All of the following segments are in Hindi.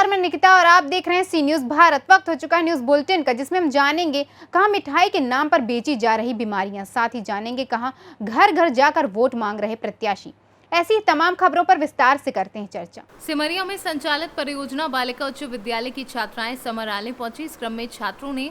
नमस्कार, मैं निकिता और आप देख रहे हैं सी न्यूज भारत। वक्त हो चुका है न्यूज बुलेटिन का, जिसमें हम जानेंगे कहां मिठाई के नाम पर बेची जा रही बीमारियां, साथ ही जानेंगे कहां घर घर जाकर वोट मांग रहे प्रत्याशी। ऐसी ही तमाम खबरों पर विस्तार से करते हैं चर्चा। सिमरिया में संचालित परियोजना बालिका उच्च विद्यालय की छात्राएं समरालय पहुंची। इस क्रम में छात्रों ने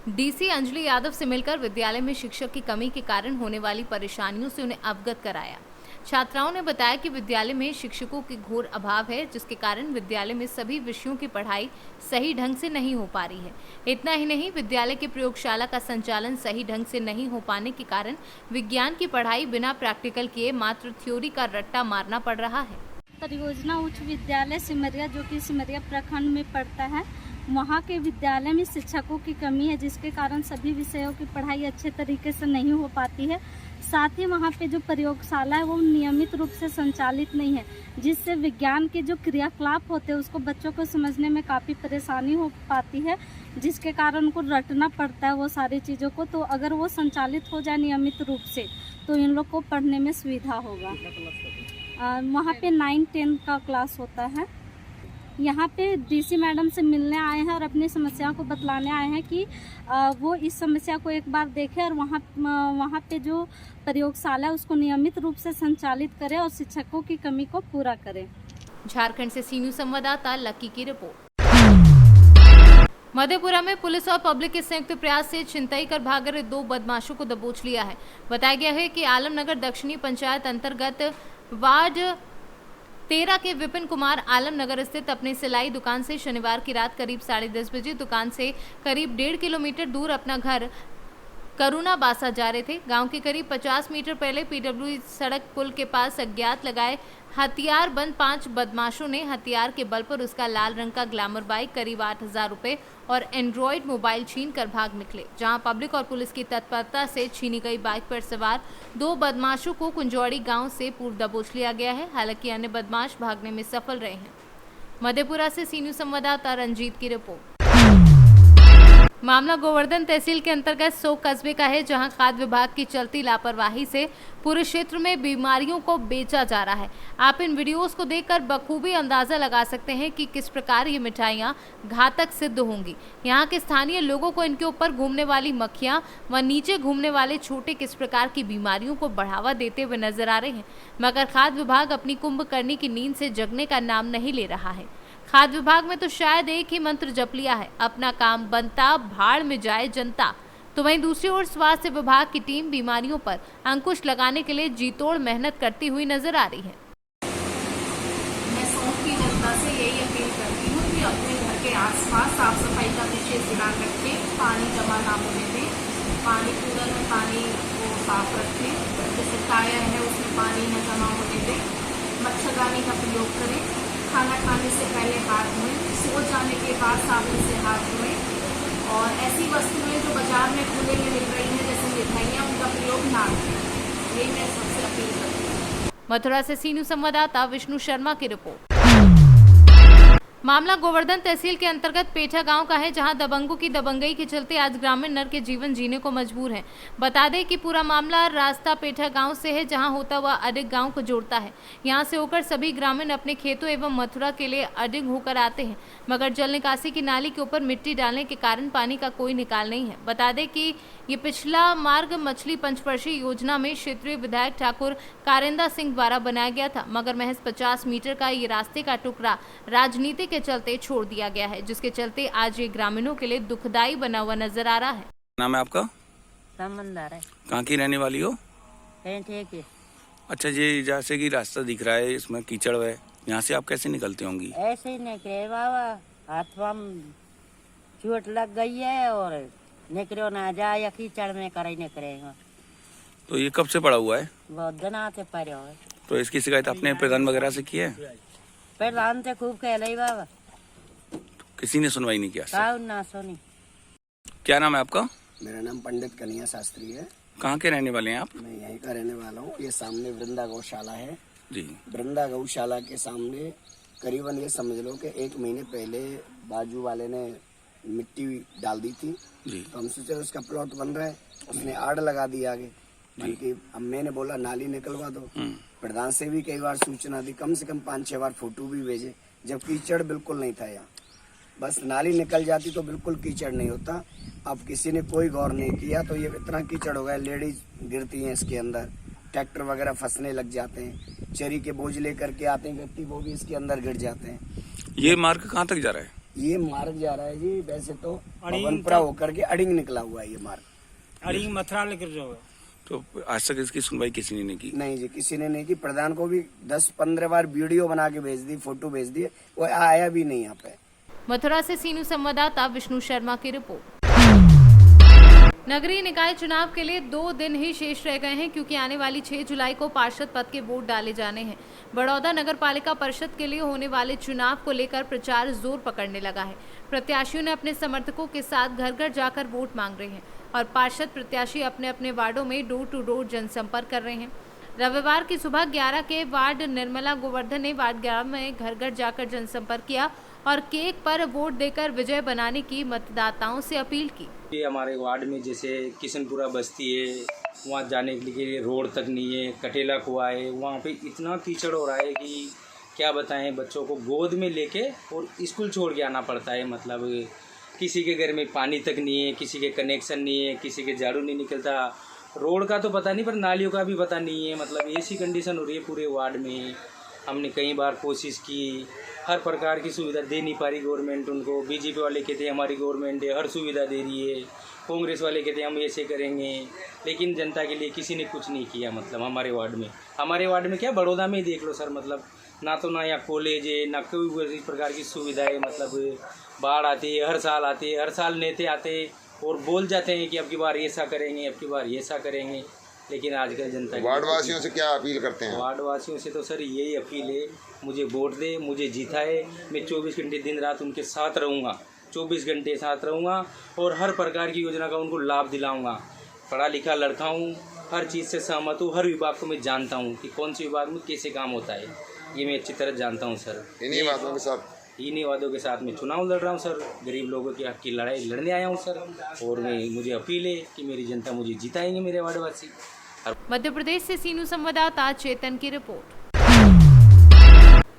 डीसी अंजलि यादव से मिलकर विद्यालय में शिक्षक की कमी के कारण होने वाली परेशानियों से उन्हें अवगत कराया। छात्राओं ने बताया कि विद्यालय में शिक्षकों की घोर अभाव है, जिसके कारण विद्यालय में सभी विषयों की पढ़ाई सही ढंग से नहीं हो पा रही है। इतना ही नहीं, विद्यालय की प्रयोगशाला का संचालन सही ढंग से नहीं हो पाने के कारण विज्ञान की पढ़ाई बिना प्रैक्टिकल किए मात्र थ्योरी का रट्टा मारना पड़ रहा है। परियोजना उच्च विद्यालय सिमरिया, जो कि सिमरिया प्रखंड में पड़ता है, वहाँ के विद्यालय में शिक्षकों की कमी है, जिसके कारण सभी विषयों की पढ़ाई अच्छे तरीके से नहीं हो पाती है। साथ ही वहाँ पे जो प्रयोगशाला है वो नियमित रूप से संचालित नहीं है, जिससे विज्ञान के जो क्रियाकलाप होते हैं उसको बच्चों को समझने में काफ़ी परेशानी हो पाती है, जिसके कारण उनको रटना पड़ता है वो सारी चीज़ों को। तो अगर वो संचालित हो जाए नियमित रूप से तो इन लोग को पढ़ने में सुविधा होगा। वहाँ पे 9-10 का क्लास होता है। यहाँ पे डीसी मैडम से मिलने आए हैं और अपनी समस्याओं को बतलाने आए हैं कि वो इस समस्या को एक बार देखें और वहाँ पे जो प्रयोगशाला है उसको नियमित रूप से संचालित करें और शिक्षकों की कमी को पूरा करें। झारखंड से सी न्यूज संवाददाता लक्की की रिपोर्ट। मधेपुरा में पुलिस और पब्लिक के संयुक्त प्रयास से छिनतई कर भाग रहे 2 बदमाशों को दबोच लिया है। बताया गया है कि आलमनगर दक्षिणी पंचायत अंतर्गत वार्ड 13 के विपिन कुमार आलमनगर स्थित अपनी सिलाई दुकान से शनिवार की रात करीब 10:30 बजे दुकान से करीब 1.5 किलोमीटर दूर अपना घर करुणा बासा जा रहे थे। गांव के करीब 50 मीटर पहले पीडब्ल्यू सड़क पुल के पास अज्ञात लगाए हथियार बंद 5 बदमाशों ने हथियार के बल पर उसका लाल रंग का ग्लैमर बाइक, करीब 8,000 रुपए और एंड्रॉयड मोबाइल छीन कर भाग निकले। जहां पब्लिक और पुलिस की तत्परता से छीनी गई बाइक पर सवार 2 बदमाशों को कुंजौड़ी गांव से पूर्व दबोच लिया गया है। हालांकि अन्य बदमाश भागने में सफल रहे हैं। मधेपुरा से सी न्यूज संवाददाता रंजीत की रिपोर्ट। मामला गोवर्धन तहसील के अंतर्गत सो कस्बे का है, जहां खाद्य विभाग की चलती लापरवाही से पूरे क्षेत्र में बीमारियों को बेचा जा रहा है। आप इन वीडियोस को देखकर बखूबी अंदाजा लगा सकते हैं कि किस प्रकार ये मिठाइयां घातक सिद्ध होंगी। यहां के स्थानीय लोगों को इनके ऊपर घूमने वाली मक्खियां व नीचे घूमने वाले छोटे किस प्रकार की बीमारियों को बढ़ावा देते हुए नजर आ रहे हैं, मगर खाद्य विभाग अपनी कुंभकर्णी की नींद से जगने का नाम नहीं ले रहा है। खाद्य विभाग में तो शायद एक ही मंत्र जप लिया है, अपना काम बनता, भाड़ में जाए जनता। तो वहीं दूसरी ओर स्वास्थ्य विभाग की टीम बीमारियों पर अंकुश लगाने के लिए जीतोड़ मेहनत करती हुई नजर आ रही है। मैं सौंफ की जनता से यही अपील करती हूँ कि अपने घर के आसपास साफ सफाई का विशेष ध्यान रखें, पानी जमा ना होने दें, पानी कूलर में पानी को साफ रखें, जैसे टायर है उसमें पानी न जमा होने दें, मच्छरदानी का प्रयोग करें, खाना खाने से पहले हाथ धोएं, सो जाने के बाद साबुन से हाथ धोएं और ऐसी वस्तुएं जो बाजार में खुले में मिल रही हैं जैसे मिठाइयाँ, उनका प्रयोग ना करें। यही मैं सबसे अपील करती हूँ। मथुरा से सी न्यूज संवाददाता विष्णु शर्मा की रिपोर्ट। मामला गोवर्धन तहसील के अंतर्गत पेठा गांव का है, जहां दबंगों की दबंगई के चलते आज ग्रामीण नर के जीवन जीने को मजबूर हैं। बता दें कि पूरा मामला रास्ता पेठा गांव से है, जहां होता हुआ अडिग गांव को जोड़ता है। यहां से होकर सभी ग्रामीण अपने खेतों एवं मथुरा के लिए अडिग होकर आते हैं, मगर जल निकासी की नाली के ऊपर मिट्टी डालने के कारण पानी का कोई निकाल नहीं है। बता दें कि ये पिछला मार्ग मछली पंचवर्षीय योजना में क्षेत्रीय विधायक ठाकुर कारिंदा सिंह द्वारा बनाया गया था, मगर महज 50 मीटर का ये रास्ते का टुकड़ा राजनीति के चलते छोड़ दिया गया है, जिसके चलते आज ये ग्रामीणों के लिए दुखदायी बना हुआ नजर आ रहा है। नाम है आपका? समंदर है। कहाँ की रहने वाली हो? पेठे की। अच्छा, ये जैसे कि रास्ता दिख रहा है, इसमें कीचड़ है, यहाँ से आप कैसे निकलते होंगी? ऐसे ही निकले बाबा, हाथ में चोट लग गई है और निकलो ना जाए या कीचड़ में करे निकलेगा। तो ये कब से पड़ा हुआ है? बहुत दिन आते पड़े हो। तो इसकी शिकायत आपने प्रधान वगैरह से की है? प्रधान से खूब कह रही बाबा, किसी ने सुनवाई नहीं किया? ना सुनी। क्या नाम है आपका? मेरा नाम पंडित कन्हैया शास्त्री है। कहाँ के रहने वाले हैं आप? मैं यहीं का रहने वाला हूँ। ये सामने वृंदा गौशाला है जी। वृंदा गौशाला के सामने करीबन ये समझ लो कि 1 महीने पहले बाजू वाले ने मिट्टी डाल दी थी जी। तो हम सोचे उसका प्लॉट बन रहा है, उसने आड़ लगा दी आगे। बल्कि अब मैंने बोला नाली निकलवा दो। प्रधान से भी कई बार सूचना दी, कम से कम 5-6 बार फोटो भी भेजे, जब कीचड़ बिल्कुल नहीं था यहाँ। बस नाली निकल जाती तो बिल्कुल कीचड़ नहीं होता। अब किसी ने कोई गौर नहीं किया तो ये इतना कीचड़ हो गया, लेडीज गिरती हैं इसके अंदर, ट्रैक्टर वगैरह फंसने लग जाते हैं, चरी के बोझ लेकर के आते हैं व्यक्ति, वो भी इसके अंदर गिर जाते हैं। ये मार्ग कहाँ तक जा रहा है? ये मार्ग जा रहा है जी वैसे तो भवनपुरा होकर के अड़िंग निकला हुआ है ये मार्ग। अड़िंग मथुरा लेकर जो तो आज तक इसकी सुनवाई किसी ने नहीं की? नहीं जी, किसी ने नहीं की। प्रधान को भी 10-15 बार वीडियो बना के भेज दी, फोटो भेज दिए, वो आया भी नहीं यहाँ पे। मथुरा से सीनू संवाददाता विष्णु शर्मा की रिपोर्ट। नगरीय निकाय चुनाव के लिए 2 दिन ही शेष रह गए हैं, क्योंकि आने वाली 6 जुलाई को पार्षद पद के वोट डाले जाने हैं। बड़ौदा नगर पालिका परिषद के लिए होने वाले चुनाव को लेकर प्रचार जोर पकड़ने लगा है। प्रत्याशियों ने अपने समर्थकों के साथ घर घर जाकर वोट मांग रहे हैं और पार्षद प्रत्याशी अपने अपने वार्डों में डोर टू डोर जनसंपर्क कर रहे हैं। रविवार की सुबह 11 के वार्ड निर्मला गोवर्धन ने वार्ड 11 में घर घर जाकर जनसंपर्क किया और केक पर वोट देकर विजय बनाने की मतदाताओं से अपील की। ये हमारे वार्ड में जैसे किशनपुरा बस्ती है, वहाँ जाने के लिए रोड तक नहीं है, कटेला कुआ है, वहाँ पे इतना कीचड़ हो रहा है कि क्या बताएं। बच्चों को गोद में लेके और स्कूल छोड़ के आना पड़ता है। मतलब किसी के घर में पानी तक नहीं है, किसी के कनेक्शन नहीं है, किसी के झाड़ू नहीं निकलता, रोड का तो पता नहीं पर नालियों का भी पता नहीं है। मतलब ऐसी कंडीशन हो रही है पूरे वार्ड में। हमने कई बार कोशिश की, हर प्रकार की सुविधा दे नहीं पा रही गवर्नमेंट उनको। बीजेपी वाले कहते हैं हमारी गवर्नमेंट है, हर सुविधा दे रही है, कांग्रेस वाले कहते हैं हम ऐसे करेंगे, लेकिन जनता के लिए किसी ने कुछ नहीं किया। मतलब हमारे वार्ड में क्या बड़ौदा में ही देख लो सर, मतलब ना तो ना यहाँ कॉलेज है, ना कोई इस प्रकार की सुविधा है। मतलब बाढ़ आती है, हर साल आती है, हर साल नेता आते और बोल जाते हैं कि अब की बार ऐसा करेंगे, अब की बार ऐसा करेंगे, लेकिन आजकल जनता वार्ड वासियों से क्या अपील करते हैं? वार्ड वासियों से तो सर यही अपील है, मुझे वोट दे, मुझे जीता है, मैं 24 घंटे दिन रात उनके साथ रहूँगा, 24 घंटे साथ रहूँगा और हर प्रकार की योजना का उनको लाभ दिलाऊँगा। पढ़ा लिखा लड़का हूँ, हर चीज़ से सहमत हूँ, हर विभाग को मैं जानता हूँ कि कौन से विभाग में कैसे काम होता है, ये मैं अच्छी तरह जानता हूँ सर। इन्हीं वादों के साथ मैं चुनाव लड़ रहा हूँ सर, गरीब लोगों की हक की लड़ाई लड़ने आया हूँ सर, और मुझे अपील है कि मेरी जनता मुझे जिताएंगे, मेरे वार्डवासी। मध्य प्रदेश से सीनू संवाददाता चेतन की रिपोर्ट।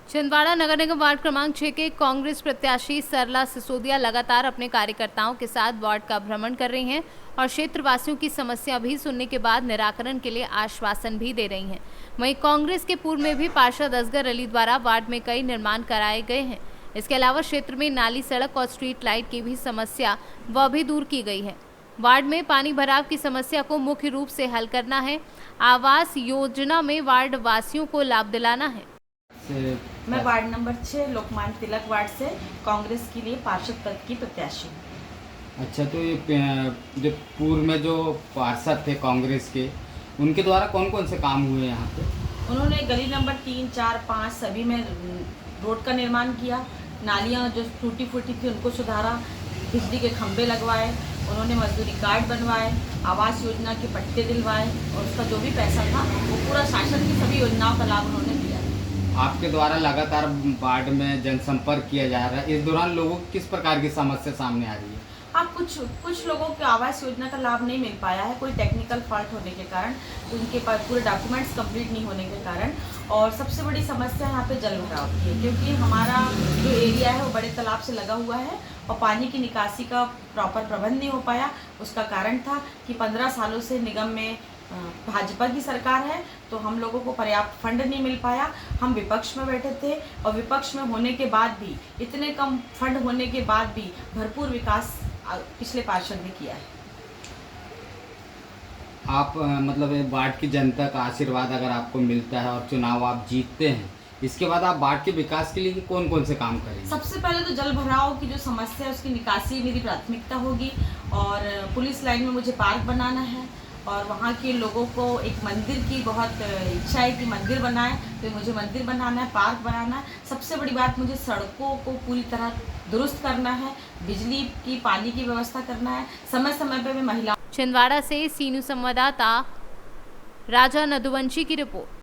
छिंदवाड़ा नगर निगम वार्ड क्रमांक 6 के कांग्रेस प्रत्याशी सरला सिसोदिया लगातार अपने कार्यकर्ताओं के साथ वार्ड का भ्रमण कर रही हैं और क्षेत्रवासियों की समस्या भी सुनने के बाद निराकरण के लिए आश्वासन भी दे रही हैं। वहीं कांग्रेस के पूर्व में भी पार्षद असगर अली द्वारा वार्ड में कई निर्माण कराए गए हैं। इसके अलावा क्षेत्र में नाली, सड़क और स्ट्रीट लाइट की भी समस्या वह भी दूर की गई है। वार्ड में पानी भराव की समस्या को मुख्य रूप से हल करना है। आवास योजना में वार्ड वासियों को लाभ दिलाना है। मैं ward number 6 Lokmanya Tilak ward से कांग्रेस के लिए पार्षद पद की प्रत्याशी हूँ। अच्छा, तो ये जो पूर्व में जो पार्षद थे कांग्रेस के, उनके द्वारा कौन कौन से काम हुए यहाँ पे? उन्होंने गली नंबर 3, 4, 5 सभी में रोड का निर्माण किया, नालियाँ जो टूटी फूटी थी उनको सुधारा, बिजली के खंभे लगवाए, उन्होंने मजदूरी कार्ड बनवाए, आवास योजना के पट्टे दिलवाए और उसका जो भी पैसा था वो पूरा शासन की सभी योजनाओं का लाभ उन्होंने दिया। आपके द्वारा लगातार वार्ड में जनसंपर्क किया जा रहा है, इस दौरान लोगों को किस प्रकार की समस्या सामने आ रही है? हाँ, कुछ लोगों को आवास योजना का लाभ नहीं मिल पाया है, कोई टेक्निकल फॉल्ट होने के कारण, उनके पास पूरे डॉक्यूमेंट्स कंप्लीट नहीं होने के कारण। और सबसे बड़ी समस्या यहाँ पे जल भराव की है, क्योंकि हमारा जो एरिया है वो बड़े तालाब से लगा हुआ है और पानी की निकासी का प्रॉपर प्रबंध नहीं हो पाया। उसका कारण था कि 15 सालों से निगम में भाजपा की सरकार है, तो हम लोगों को पर्याप्त फंड नहीं मिल पाया। हम विपक्ष में बैठे थे और विपक्ष में होने के बाद भी, इतने कम फंड होने के बाद भी भरपूर विकास पिछले पार्षद ने किया है। आप मतलब वार्ड की जनता का आशीर्वाद अगर आपको मिलता है और चुनाव आप जीतते हैं, इसके बाद आप वार्ड के विकास के लिए कौन कौन से काम करेंगे? सबसे पहले तो जल भराव की जो समस्या है उसकी निकासी मेरी प्राथमिकता होगी, और पुलिस लाइन में मुझे पार्क बनाना है और वहाँ के लोगों को एक मंदिर की बहुत इच्छा है कि मंदिर बनाए, तो मुझे मंदिर बनाना है, पार्क बनाना है। सबसे बड़ी बात, मुझे सड़कों को पूरी तरह दुरुस्त करना है, बिजली की, पानी की व्यवस्था करना है, समय समय पे मैं महिला। छिंदवाड़ा से सीनू संवाददाता राजा नदुवंशी की रिपोर्ट।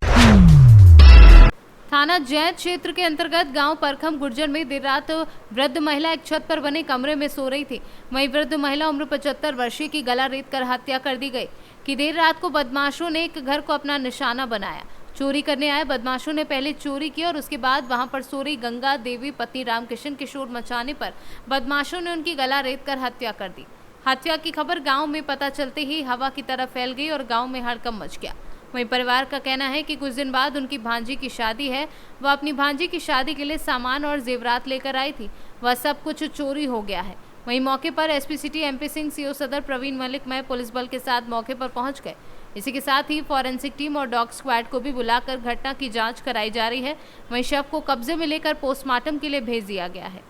थाना जैत क्षेत्र के अंतर्गत गांव परखम गुर्जर में देर रात वृद्ध महिला एक छत पर बने कमरे में सो रही थी। वहीं वृद्ध महिला उम्र 75 वर्षीय की गला रेत कर हत्या कर दी गई कि देर रात को बदमाशों ने एक घर को अपना निशाना बनाया। चोरी करने आए बदमाशों ने पहले चोरी की और उसके बाद वहां पर सो रही गंगा देवी पत्नी रामकिशन के शोर मचाने पर बदमाशों ने उनकी गला रेत कर हत्या कर दी। हत्या की खबर गांव में पता चलते ही हवा की तरह फैल गई और गांव में हड़कंप मच गया। वहीं परिवार का कहना है कि कुछ दिन बाद उनकी भांजी की शादी है, वह अपनी भांजी की शादी के लिए सामान और जेवरात लेकर आई थी, वह सब कुछ चोरी हो गया है। वहीं मौके पर SP city MP Singh, CO सदर प्रवीण मलिक मय पुलिस बल के साथ मौके पर पहुंच गए। इसी के साथ ही फॉरेंसिक टीम और डॉग स्क्वाड को भी बुलाकर घटना की जांच कराई जा रही है। वहीं शव को कब्जे में लेकर पोस्टमार्टम के लिए भेज दिया गया है।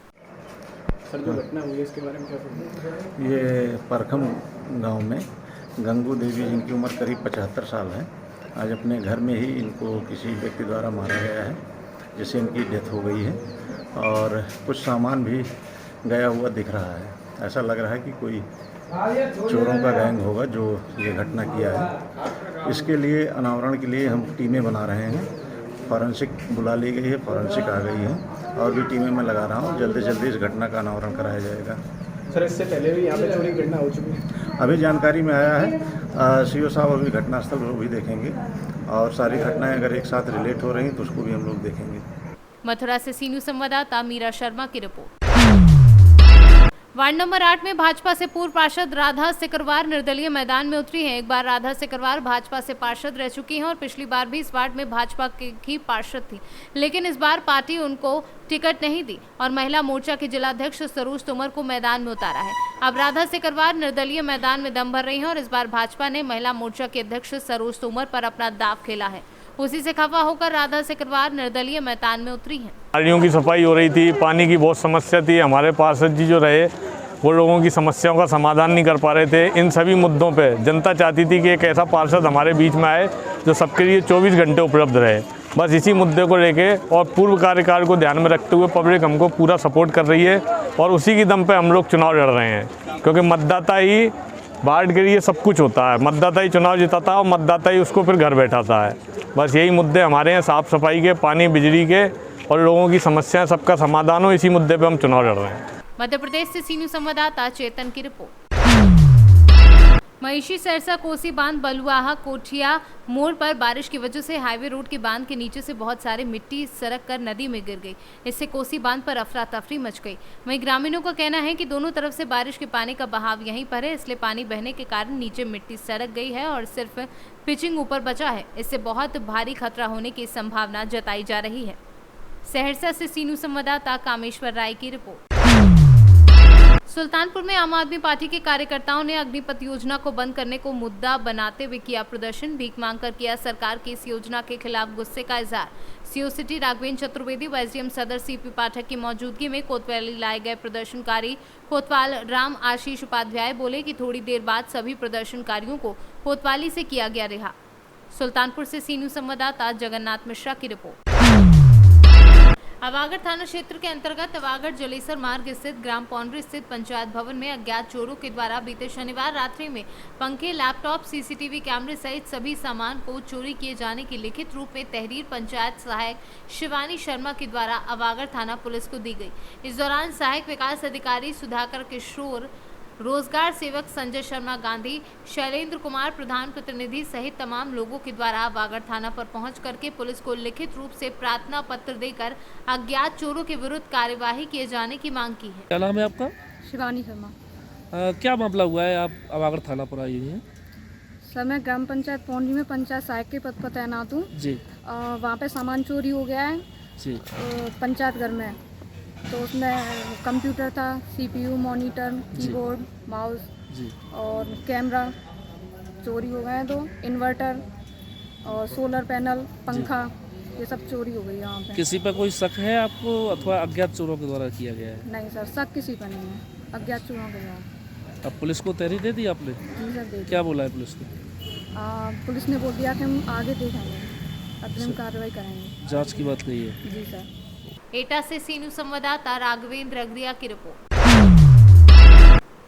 सर, जो घटना हुई है इसके बारे में क्या कहते हैं? ये परखम गांव में गंगू देवी, जिनकी उम्र करीब 75 साल है, आज अपने घर में ही इनको किसी व्यक्ति द्वारा मारा गया है, जिससे इनकी डेथ हो गई है और कुछ सामान भी गया हुआ दिख रहा है। ऐसा लग रहा है कि कोई चोरों का गैंग होगा जो ये घटना किया है। इसके लिए अनावरण के लिए हम टीमें बना रहे हैं। फॉरेंसिक बुला ली गई है, फॉरेंसिक आ गई है और भी टीमें मैं लगा रहा हूँ। जल्दी जल्दी इस घटना का अनावरण कराया जाएगा। सर, इससे पहले भी यहाँ पे चोरी की घटना हो चुकी है? अभी जानकारी में आया है, सीओ साहब अभी घटनास्थल को भी देखेंगे और सारी घटनाएं अगर एक साथ रिलेट हो रही तो उसको भी हम लोग देखेंगे। मथुरा से सीनू संवाददाता मीरा शर्मा की रिपोर्ट। वार्ड नंबर 8 में भाजपा से पूर्व पार्षद राधा सिकरवार निर्दलीय मैदान में उतरी हैं। एक बार राधा सिकरवार भाजपा से पार्षद रह चुकी हैं और पिछली बार भी इस वार्ड में भाजपा की पार्षद थी, लेकिन इस बार पार्टी उनको टिकट नहीं दी और महिला मोर्चा के जिलाध्यक्ष सरोज तोमर को मैदान में उतारा है। अब राधा सिकरवार निर्दलीय मैदान में दम भर रही हैं और इस बार भाजपा ने महिला मोर्चा के अध्यक्ष सरोज तोमर पर अपना दाव खेला है। उसी से खफा होकर राधा सिकरवार निर्दलीय मैदान में उतरी हैं। नालियों की सफाई हो रही थी, पानी की बहुत समस्या थी। हमारे पार्षद जी जो रहे वो लोगों की समस्याओं का समाधान नहीं कर पा रहे थे। इन सभी मुद्दों पे जनता चाहती थी कि एक ऐसा पार्षद हमारे बीच में आए जो सबके लिए 24 घंटे उपलब्ध रहे। बस इसी मुद्दे को लेके और पूर्व कार्यकाल को ध्यान में रखते हुए पब्लिक हमको पूरा सपोर्ट कर रही है और उसी की दम पे हम लोग चुनाव लड़ रहे हैं, क्योंकि मतदाता ही वार्ड के लिए सब कुछ होता है। मतदाता ही चुनाव जिताता है और मतदाता ही उसको फिर घर बैठाता है। बस यही मुद्दे हमारे हैं, साफ़ सफाई के, पानी बिजली के और लोगों की समस्याएं सबका समाधान हो, इसी मुद्दे पे हम चुनाव लड़ रहे हैं। मध्य प्रदेश से सीनू संवाददाता चेतन की रिपोर्ट। महिषी सरसा कोसी बांध बलुआहा कोठिया मोड़ पर बारिश की वजह से हाईवे रोड के बांध के नीचे से बहुत सारी मिट्टी सरक कर नदी में गिर गई। इससे कोसी बांध पर अफरा तफरी मच गई। वहीं ग्रामीणों का कहना है कि दोनों तरफ से बारिश के पानी का बहाव यहीं पर है, इसलिए पानी बहने के कारण नीचे मिट्टी सरक गई है और सिर्फ पिचिंग ऊपर बचा है। इससे बहुत भारी खतरा होने की संभावना जताई जा रही है। सहरसा से सीनू संवाददाता कामेश्वर राय की रिपोर्ट। सुल्तानपुर में आम आदमी पार्टी के कार्यकर्ताओं ने अग्निपथ योजना को बंद करने को मुद्दा बनाते हुए किया प्रदर्शन। भीख मांगकर किया सरकार की इस योजना के खिलाफ गुस्से का इजहार। सीओ सिटी राघवेंद्र चतुर्वेदी व एसडीएम सदर सीपी पाठक की मौजूदगी में कोतवाली लाए गए प्रदर्शनकारी कोतवाल राम आशीष उपाध्याय बोले कि थोड़ी देर बाद सभी प्रदर्शनकारियों को कोतवाली से किया गया रिहा। सुल्तानपुर से सीनू संवाददाता जगन्नाथ मिश्रा की रिपोर्ट। अवागढ़ थाना क्षेत्र के अंतर्गत अवागढ़ जलेसर मार्ग स्थित ग्राम पौंडरी स्थित पंचायत भवन में अज्ञात चोरों के द्वारा बीते शनिवार रात्रि में पंखे, लैपटॉप, सीसीटीवी कैमरे सहित सभी सामान को चोरी किए जाने की लिखित रूप में तहरीर पंचायत सहायक शिवानी शर्मा के द्वारा अवागढ़ थाना पुलिस को दी गई। इस दौरान सहायक विकास अधिकारी सुधाकर किशोर, रोजगार सेवक संजय शर्मा गांधी, शैलेंद्र कुमार प्रधान प्रतिनिधि सहित तमाम लोगों के द्वारा अवागढ़ थाना पर पहुंच करके पुलिस को लिखित रूप से प्रार्थना पत्र देकर अज्ञात चोरों के विरुद्ध कार्यवाही किए जाने की मांग की है। क्या नाम है आपका? शिवानी शर्मा। क्या मामला हुआ है, आप अवागढ़ थाना पर आई हुई हैं? सर, मैं ग्राम पंचायत पौंडरी में पंचायत सहायक के पद पर तैनात हूँ जी। वहाँ पे सामान चोरी हो गया है जी। पंचायत घर में, तो उसमें कंप्यूटर था, सीपीयू, मॉनिटर, कीबोर्ड, माउस जी और कैमरा चोरी हो गए हैं। तो इन्वर्टर और सोलर पैनल, पंखा, ये सब चोरी हो गई यहाँ पे। किसी पर कोई शक है आपको अथवा अज्ञात चोरों के द्वारा किया गया है? नहीं सर, शक किसी पर नहीं है, अज्ञात चोरों के द्वारा। अब पुलिस को तहरीर दे दी आपने? जी सर, दे दी। क्या बोला है पुलिस ने? पुलिस ने बोल दिया कि हम आगे देखेंगे, अग्रिम कार्रवाई करेंगे, जाँच की बात कही है। जी सर। एटा से सीनू संवाददाता राघवेंद्र अग्रिया की रिपोर्ट।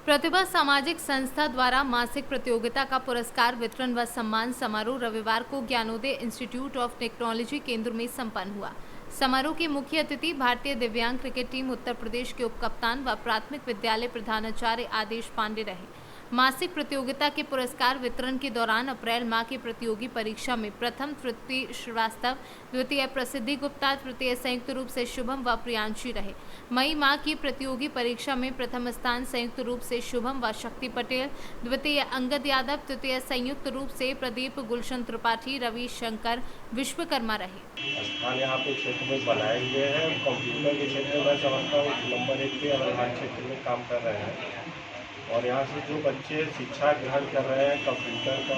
प्रतिभा सामाजिक संस्था द्वारा मासिक प्रतियोगिता का पुरस्कार वितरण व सम्मान समारोह रविवार को ज्ञानोदय इंस्टीट्यूट ऑफ टेक्नोलॉजी केंद्र में संपन्न हुआ। समारोह के मुख्य अतिथि भारतीय दिव्यांग क्रिकेट टीम उत्तर प्रदेश के उपकप्तान व प्राथमिक विद्यालय प्रधानाचार्य आदेश पांडे रहे। मासिक प्रतियोगिता के पुरस्कार वितरण के दौरान अप्रैल माह की प्रतियोगी परीक्षा में प्रथम तृतीय श्रीवास्तव, द्वितीय प्रसिद्धि गुप्ता, तृतीय संयुक्त रूप से शुभम व प्रियांशी रहे। मई माह की प्रतियोगी परीक्षा में प्रथम स्थान संयुक्त रूप से शुभम व शक्ति पटेल, द्वितीय अंगद यादव, तृतीय संयुक्त रूप से प्रदीप, गुलशन त्रिपाठी, रवि शंकर विश्वकर्मा रहे। स्थान यहाँ पे क्षेत्र में बनाए हुए हैं। कंप्यूटर के क्षेत्र में मैं समझता हूँ नंबर 1 पे अनुदान क्षेत्र में काम कर रहे हैं और यहाँ से जो बच्चे शिक्षा ग्रहण कर रहे हैं कंप्यूटर का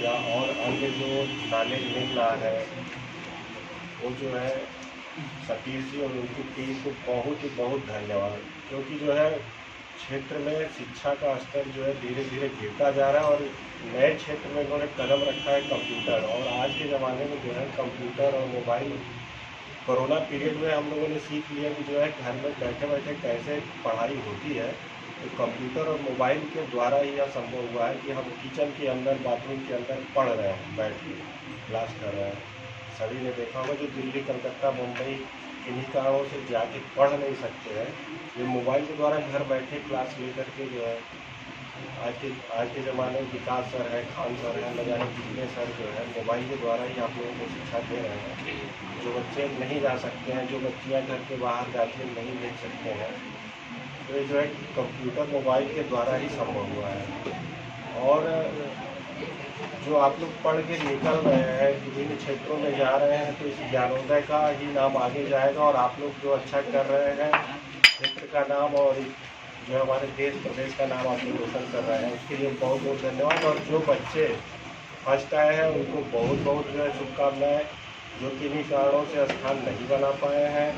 या और अन्य जो नॉलेज मिल रहा है वो जो है सतीश जी और उनकी टीम को बहुत धन्यवाद, क्योंकि जो है क्षेत्र में शिक्षा का स्तर जो है धीरे धीरे गिरता जा रहा है और नए क्षेत्र में इन्होंने कदम रखा है कंप्यूटर। और आज के ज़माने में जो है कंप्यूटर और मोबाइल कोरोना पीरियड में हम लोगों ने सीख लिया कि जो है घर में बैठे बैठे कैसे पढ़ाई होती है। तो कंप्यूटर और मोबाइल के द्वारा ही यह संभव हुआ है कि हम किचन के अंदर, बाथरूम के अंदर पढ़ रहे हैं, बैठ के क्लास कर रहे हैं। सभी ने देखा होगा जो दिल्ली, कलकत्ता, मुंबई इन्हीं कारणों से जाके पढ़ नहीं सकते हैं, ये मोबाइल के द्वारा घर बैठे क्लास ले करके जो है आज के ज़माने में विकास सर है, खान सर है, न जाने कितने सर जो है मोबाइल के द्वारा ही आप लोगों को शिक्षा दे रहे हैं। जो बच्चे नहीं जा सकते हैं, जो बच्चियाँ घर के बाहर जाके नहीं देख सकते हैं, तो ये जो है कंप्यूटर मोबाइल के द्वारा ही संभव हुआ है। और जो आप लोग पढ़ के निकल रहे हैं, विभिन्न क्षेत्रों में जा रहे हैं, तो इस ज्ञानोदय का ही नाम आगे जाएगा और आप लोग जो अच्छा कर रहे हैं क्षेत्र का नाम और जो हमारे देश प्रदेश का नाम आप लोग रोशन कर रहे हैं, उसके लिए बहुत बहुत धन्यवाद। और जो बच्चे फर्स्ट आए हैं उनको बहुत जो है शुभकामनाएँ। जो किन्हीं कारणों से स्थान नहीं बना पाए हैं,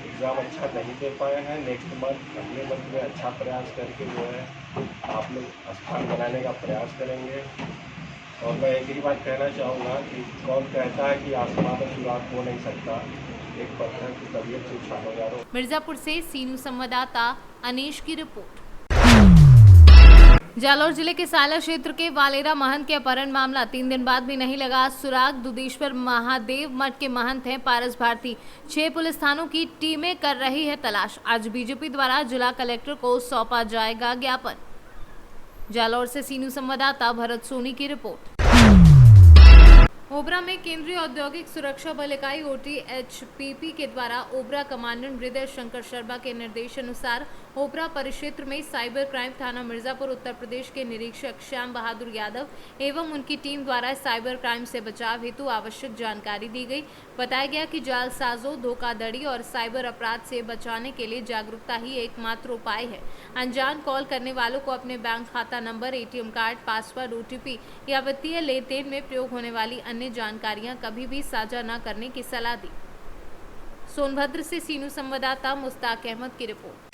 एग्ज़ाम अच्छा नहीं दे पाए हैं, नेक्स्ट मंथ अगले मंथ में अच्छा प्रयास करके जो है आप लोग स्थान बनाने का प्रयास करेंगे। और मैं एक ही बात कहना चाहूँगा कि कौन कहता है कि आसमान में सुराग हो नहीं सकता, एक पत्थर की तबीयत से उछाल हो जा रहा। मिर्जापुर से सीनू संवाददाता अनीश की रिपोर्ट। जालौर जिले के साला क्षेत्र के वालेरा महंत के अपहरण मामला 3 दिन बाद भी नहीं लगा सुराग। दुधेश्वर महादेव मठ के महंत हैं पारस भारती। 6 पुलिस थानों की टीमें कर रही है तलाश। आज बीजेपी द्वारा जिला कलेक्टर को सौंपा जाएगा ज्ञापन। जालौर से सीनू संवाददाता भरत सोनी की रिपोर्ट। ओबरा में केंद्रीय औद्योगिक सुरक्षा बल इकाई OTHPP के द्वारा ओबरा कमांडेंट हृदय शंकर शर्मा के निर्देशानुसार ओबरा परिक्षेत्र में साइबर क्राइम थाना मिर्जापुर उत्तर प्रदेश के निरीक्षक श्याम बहादुर यादव एवं उनकी टीम द्वारा साइबर क्राइम से बचाव हेतु आवश्यक जानकारी दी गई। बताया गया कि जालसाजों, धोखाधड़ी और साइबर अपराध से बचाने के लिए जागरूकता ही एकमात्र उपाय है। अनजान कॉल करने वालों को अपने बैंक खाता number, ATM card, password, OTP या वित्तीय लेन देन में प्रयोग होने वाली अन्य जानकारियां कभी भी साझा न करने की सलाह दी। सोनभद्र से सीनू संवाददाता मुस्ताक अहमद की रिपोर्ट।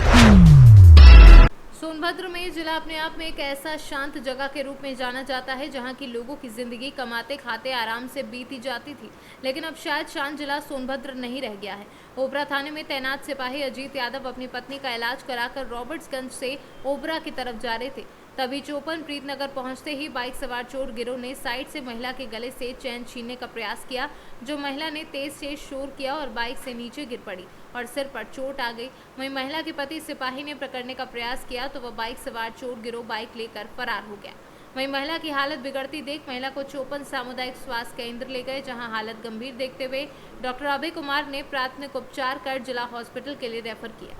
सोनभद्र में जिला अपने आप में एक ऐसा शांत जगह के रूप में जाना जाता है जहां की लोगों की जिंदगी कमाते खाते आराम से बीती जाती थी, लेकिन अब शायद शांत जिला सोनभद्र नहीं रह गया है। ओबरा थाने में तैनात सिपाही अजीत यादव अपनी पत्नी का इलाज कराकर रॉबर्ट्सगंज से ओबरा की तरफ जा रहे थे। तभी चौपन प्रीतनगर पहुंचते ही बाइक सवार चोर गिरोह ने साइड से महिला के गले से चैन छीनने का प्रयास किया, जो महिला ने तेज से शोर किया और बाइक से नीचे गिर पड़ी और सिर पर चोट आ गई। वहीं महिला के पति सिपाही ने पकड़ने का प्रयास किया तो वह बाइक सवार चोर गिरोह बाइक लेकर फरार हो गया। वहीं महिला की हालत बिगड़ती देख महिला को चौपन सामुदायिक स्वास्थ्य केंद्र ले गए, जहां हालत गंभीर देखते हुए डॉक्टर अभय कुमार ने प्राथमिक उपचार कर जिला हॉस्पिटल के लिए रेफर किया।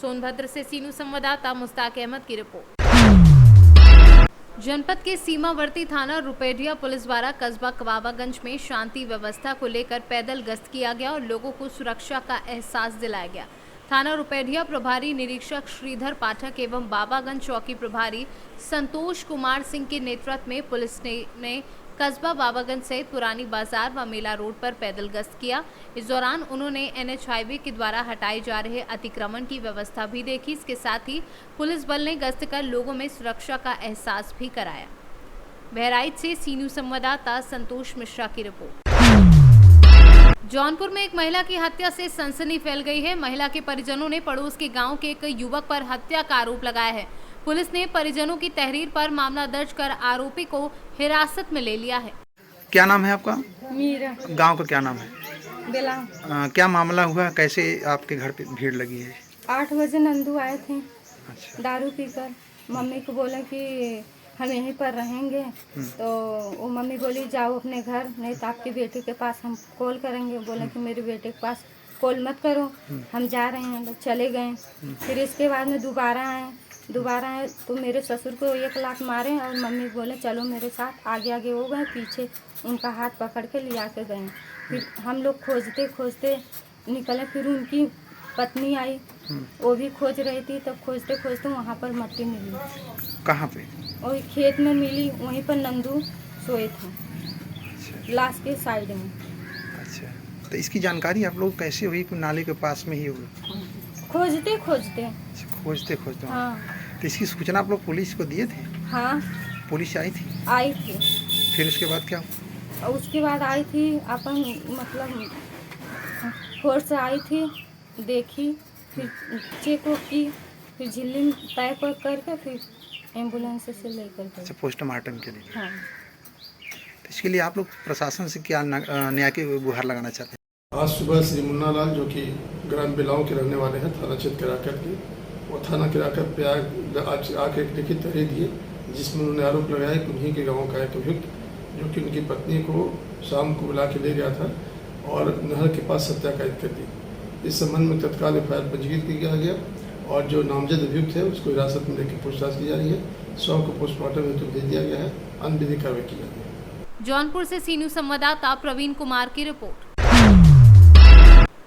सोनभद्र से सीनू संवाददाता मुस्ताक अहमद की रिपोर्ट। जनपद के सीमावर्ती थाना रुपेडिया पुलिस द्वारा कस्बा कबाबागंज में शांति व्यवस्था को लेकर पैदल गश्त किया गया और लोगों को सुरक्षा का एहसास दिलाया गया। थाना रुपेडिया प्रभारी निरीक्षक श्रीधर पाठक एवं बाबागंज चौकी प्रभारी संतोष कुमार सिंह के नेतृत्व में पुलिस ने कस्बा बाबागंज सहित पुरानी बाजार व मेला रोड पर पैदल गश्त किया। इस दौरान उन्होंने NH हाईवे के द्वारा हटाए जा रहे अतिक्रमण की व्यवस्था भी देखी। इसके साथ ही पुलिस बल ने गश्त कर लोगों में सुरक्षा का एहसास भी कराया। बहराइच से सीनू संवाददाता संतोष मिश्रा की रिपोर्ट। जौनपुर में एक महिला की हत्या से सनसनी फैल गई है। महिला के परिजनों ने पड़ोस के गाँव के एक युवक पर हत्या का आरोप लगाया है। पुलिस ने परिजनों की तहरीर पर मामला दर्ज कर आरोपी को हिरासत में ले लिया है। क्या नाम है आपका? मीरा। गांव का क्या नाम है? बेला। क्या मामला हुआ, कैसे आपके घर पे भीड़ लगी है? 8 बजे नंदू आए थे। अच्छा। दारू पीकर मम्मी को बोला कि हम यहीं पर रहेंगे, तो वो मम्मी बोली जाओ अपने घर, नहीं तो आपकी बेटी के पास हम कॉल करेंगे। बोला कि मेरे बेटे के पास कॉल मत करो, हम जा रहे हैं। तो चले गए। फिर इसके बाद में दोबारा आए तो मेरे ससुर को 1 लाख मारे और मम्मी बोले चलो मेरे साथ। आगे आगे हो गए, पीछे उनका हाथ पकड़ के लिया के गए। फिर हम लोग खोजते खोजते निकले। फिर उनकी पत्नी आई, वो भी खोज रही थी। तब खोजते खोजते वहाँ पर मट्टी मिली। कहाँ पे? वही खेत में मिली, वहीं पर नंदू सोए थे लाश के साइड में। अच्छा, तो इसकी जानकारी आप लोग कैसे हुई कि नाले के पास में ही हुई? खोजते खोजते हाँ। तो इसकी सूचना आप लोग पुलिस को दिए थे? हाँ, पुलिस आई थी? फिर उसके बाद क्या? उसके बाद आई थी अपन मतलब फोर्स से आई थी, देखी, फिर चेक की, फिर झिल्ली में पैक करके फिर एम्बुलेंस से लेकर गए। अच्छा, पोस्टमार्टम के लिए। हाँ। तो इसके लिए आप लोग प्रशासन से क्या न्याय की गुहार लगाना चाहते हैं? आज सुबह श्री मुन्ना लाल जो कि ग्राम बिलाव के रहने वाले हैं, थाना क्षेत्र किराकर के, वो थाना किराकर पे आके एक लिखित तहरीर दिए, जिसमें उन्होंने आरोप लगाया कि उन्हीं के गाँव का एक अभियुक्त जो कि उनकी पत्नी को शाम को बुला के ले गया था और नहर के पास हत्या कैद कर दी। इस संबंध में तत्काल एफआईआर पंजीकृत किया गया और जो नामजद अभियुक्त है उसको हिरासत में लेकर पूछताछ की जा रही है। शव को पोस्टमार्टम हेतु भेज दिया गया है, अन्य विधिक कार्रवाई की जा रही है। जौनपुर से सी न्यूज संवाददाता प्रवीण कुमार की रिपोर्ट।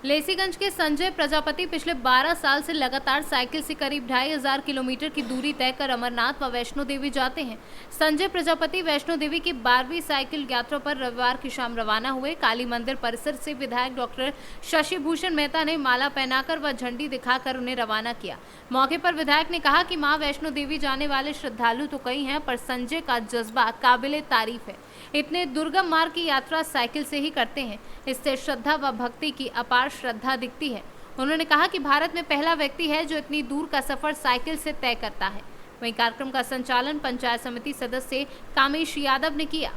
लेसीगंज के संजय प्रजापति पिछले 12 साल से लगातार साइकिल से करीब 2500 किलोमीटर की दूरी तय कर अमरनाथ व वैष्णो देवी जाते हैं। संजय प्रजापति वैष्णो देवी की 12वीं साइकिल यात्रा पर रविवार की शाम रवाना हुए। काली मंदिर परिसर से विधायक डॉक्टर शशि भूषण मेहता ने माला पहनाकर व झंडी दिखाकर उन्हें रवाना किया। मौके पर विधायक ने कहा कि मां वैष्णो देवी जाने वाले श्रद्धालु तो कई हैं, पर संजय का जज्बा काबिले तारीफ है। इतने दुर्गम मार्ग की यात्रा साइकिल से ही करते हैं, इससे श्रद्धा व भक्ति की अपार श्रद्धा दिखती है। उन्होंने कहा कि भारत में पहला व्यक्ति है जो इतनी दूर का सफर साइकिल से तय करता है। वहीं कार्यक्रम का संचालन पंचायत समिति सदस्य कामेश यादव ने किया।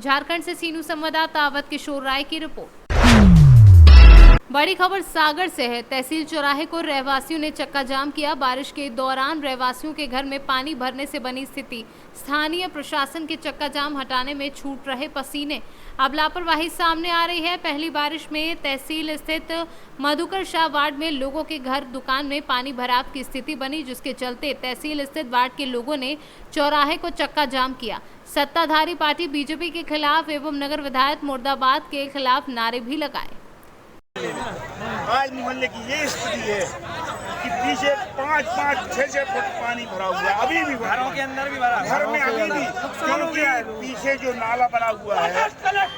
झारखंड से सी न्यूज संवाददाता अवध किशोर राय की रिपोर्ट। बड़ी खबर सागर से है। तहसील चौराहे को रहवासियों ने चक्का जाम किया। बारिश के दौरान रहवासियों के घर में पानी भरने से बनी स्थिति। स्थानीय प्रशासन के चक्का जाम हटाने में छूट रहे पसीने। अब लापरवाही सामने आ रही है। पहली बारिश में तहसील स्थित मधुकर शाह वार्ड में लोगों के घर दुकान में पानी भराव की स्थिति बनी, जिसके चलते तहसील स्थित वार्ड के लोगों ने चौराहे को चक्का जाम किया। सत्ताधारी पार्टी बीजेपी के खिलाफ एवं नगर विधायक मुर्दाबाद के खिलाफ नारे भी लगाए। आज मोहल्ले की ये स्थिति है कि पीछे 5-6 फुट पानी भरा हुआ है, अभी भी घरों के अंदर भी भरा, घर में अभी भी, क्योंकि पीछे जो नाला बना हुआ है,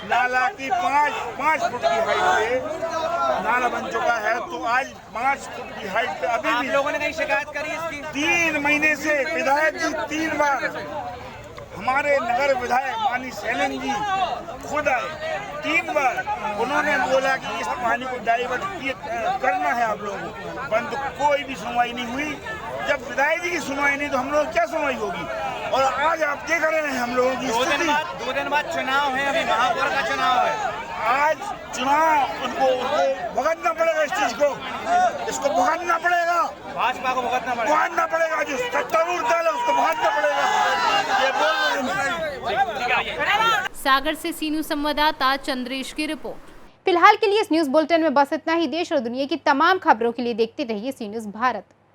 नाला की 5 फुट की हाइट पे नाला बन चुका है। तो आज 5 फुट की हाइट पे अभी भी लोगों ने नहीं शिकायत करी इसकी। 3 महीने से विधायक जी 3 बार, हमारे नगर विधायक मानी सैलन जी खुद आए 3 बार। उन्होंने बोला कि इस पानी को डाइवर्ट करना है आप लोगों को, परंतु कोई भी सुनवाई नहीं हुई। जब विधायक जी की सुनवाई नहीं तो हम लोग क्या सुनवाई होगी। और आज आप देख रहे हैं हम लोगों की 2 दिन बाद चुनाव है, अभी महापौर का चुनाव है। आज चुनाव उनको भुगतना पड़ेगा, इस चीज को, इसको भुगतना पड़ेगा, भाजपा को भुगतना पड़ेगा, जो सत्तारूढ़ दल है उसको भुगतना पड़ेगा। ये बोल सागर से सी न्यूज संवाददाता चंद्रेश की रिपोर्ट। फिलहाल के लिए इस न्यूज बुलेटिन में बस इतना ही। देश और दुनिया की तमाम खबरों के लिए देखते रहिए सी न्यूज भारत।